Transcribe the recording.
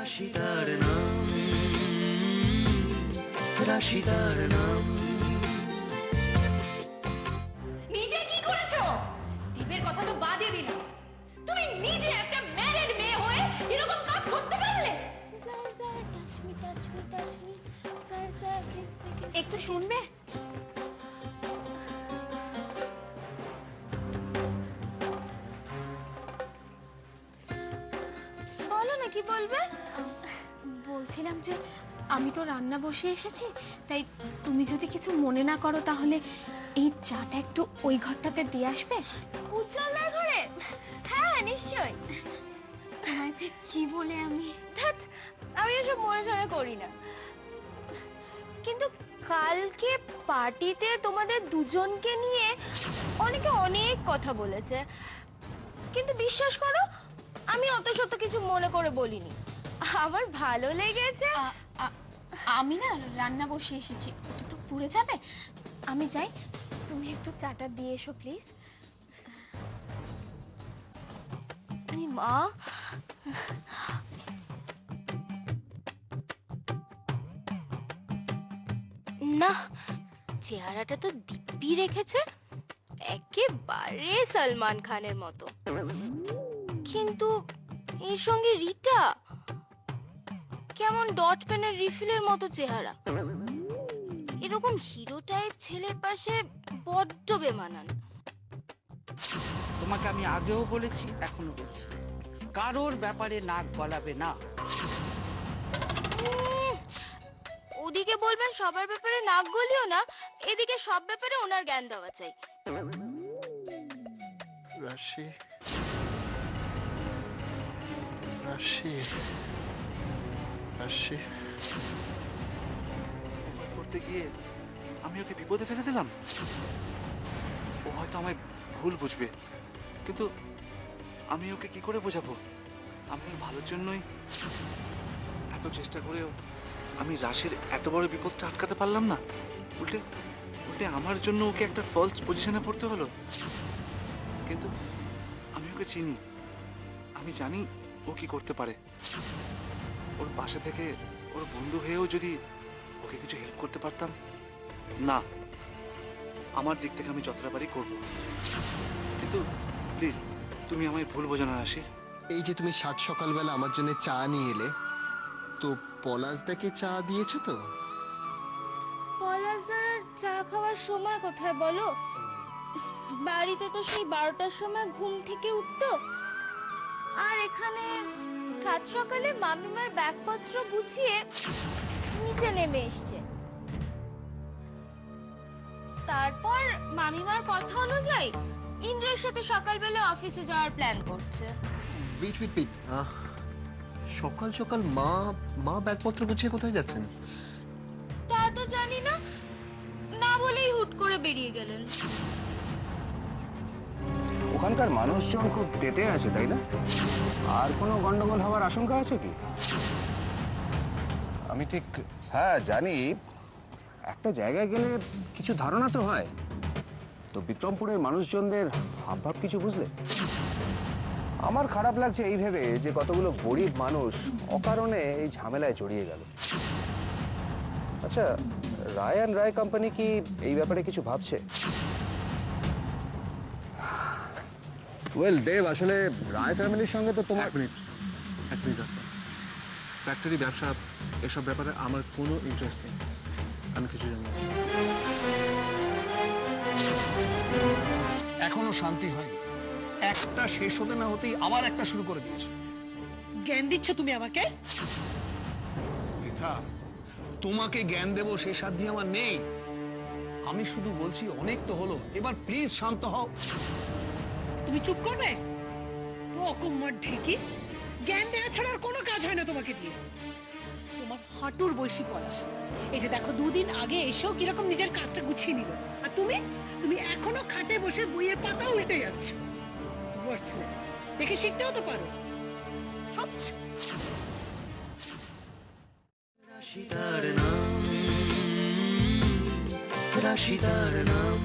রাশিদার নাম, রাশিদার নাম। নিজে কি করেছো? দীপের কথা তো বাদই দিলাম, তুমি নিজে একটা ম্যারিড মেয়ে হয়ে এরকম কাজ করতে পারলে? একটু শুনবে? বলো না, কি বলবে? বলছিলাম যে আমি তো রান্না বসে এসেছি, তাই তুমি যদি কিছু মনে না করো তাহলে এই চাটা একটু ওই ঘরটাতে দিয়ে আসবে। উজ্জ্বলার ঘরে? হ্যাঁ, নিশ্চয়ই। তোমায় যে কি বলে আমি আমি এসব মনে টনে করি না, কিন্তু কালকে পার্টিতে তোমাদের দুজনকে নিয়ে অনেকে অনেক কথা বলেছে, কিন্তু বিশ্বাস করো আমি অত শত কিছু মনে করে বলিনি। আমার ভালো লেগেছে। আমি না রান্না বসে এসেছি, ওটা তো পুড়ে যাবে। আমি যাই, তুমি একটু চাটা দিয়ে এসো প্লিজ। মা, না, চেহারাটা তো দিব্যি রেখেছে, একেবারে সলমান খানের মতো। কিন্তু এর সঙ্গে রিটা কেমন ডট পেনের রিফিলের মতো চেহারা। এরকম হিরো টাইপ ছেলের পাশে বড্ড বেমানান। তোমাকে আমি আগেও বলেছি, এখনো বলছি, কারোর ব্যাপারে নাক গলাবে না। ওদিকে বলবেন সবার ব্যাপারে নাক গলিও না, এদিকে সব ব্যাপারে ওনার জ্ঞান দেওয়া চাই। রাশি, রাশি, রাশি করতে গিয়ে আমি ওকে বিপদে ফেলে দিলাম। ও হয়তো আমায় ভুল বুঝবে, কিন্তু আমি ওকে কি করে বোঝাবো? আমি ওর ভালোর জন্যই এত চেষ্টা করেও আমি রাশির এত বড় বিপদটা আটকাতে পারলাম না। উল্টে উল্টে আমার জন্য ওকে একটা ফলস পজিশনে পড়তে হলো। কিন্তু আমি ওকে চিনি, আমি জানি ও কি করতে পারে। ওর পাশে থেকে ওর বন্ধু হয়েও যদি ওকে কিছু হেল্প করতে পারতাম। না, আমার দিক থেকে আমি যতটা পারি করবো, কিন্তু প্লিজ তুমি আমায় ভুল বোঝো না রাশি। এই যে তুমি সাত সকালবেলা আমার জন্য চা নিয়ে এলে, তো পলাশদাকে চা দিয়েছো তো? পলাশদার আর চা খাওয়ার সময় কোথায় বলো? বাড়িতে তো সেই 12টার সময় ঘুম থেকে উঠতো, আর এখানে সাত সকালে মামিমার ব্যাগপত্র গুছিয়ে নিচে নেমে এসছে। তারপর মামিমার কথা অনুযায়ী ইন্দ্রের সাথে সকালবেলা অফিসে যাওয়ার প্ল্যান করছে। ওয়েট ওয়েট ওয়েট, সকাল সকাল মা মা ব্যাগপত্র গুছিয়ে কোথায় যাচ্ছেন? তা তো জানি না, না বলেই হুট করে বেরিয়ে গেলেন। ওখানকার মানুষজন খুব তেতে আছে, তাই না? আর কোনো গন্ডগোল হওয়ার আশঙ্কা আছে কি? আমি ঠিক হ্যাঁ জানি, একটা জায়গায় গেলে কিছু ধারণা তো হয়। তো বিক্রমপুরের মানুষজনদের হাবভাব কিছু বুঝলে? আমার খারাপ লাগছে এই ভেবে যে কতগুলো গরিব মানুষ অকারণে এই ঝামেলায় জড়িয়ে গেল। আচ্ছা, রায় অ্যান্ড রায় কোম্পানি কি এই ব্যাপারে কিছু ভাবছে? ওয়েল দেব, আসলে রায় ফ্যামিলির সঙ্গে তো তোমার... এক মিনিট ফ্যাক্টরি ব্যবসা এসব ব্যাপারে আমার কোনো ইন্টারেস্ট নেই, আমি কিছু জানি না। এখনো শান্তি হয়নি, একটা শেষ হতে না হতেই আবার একটা শুরু করে দিয়েছো। জ্ঞান দিচ্ছ তুমি আমাকে? পৃথা, তোমাকে জ্ঞান দেবো সে সাধ্য আমার নেই। আমি শুধু বলছি অনেক তো হলো, এবার প্লিজ শান্ত হও। তুমি চুপ করবে? অকম্মার ঢেকি, জ্ঞান দেওয়া ছাড়া আর কোনো কাজ হয় না তোমাকে দিয়ে। তোমার হাঁটুর বয়সী পলাশ, এই যে দেখো 2 দিন আগে এসেও কিরকম নিজের কাজটা গুছিয়ে নিল, আর তুমি এখনো খাটে বসে বইয়ের পাতা উল্টে যাচ্ছ। ওয়ার্থলেস, দেখে শিখতেও তো পারো। রাশিদার নাম, রাশিদার নাম।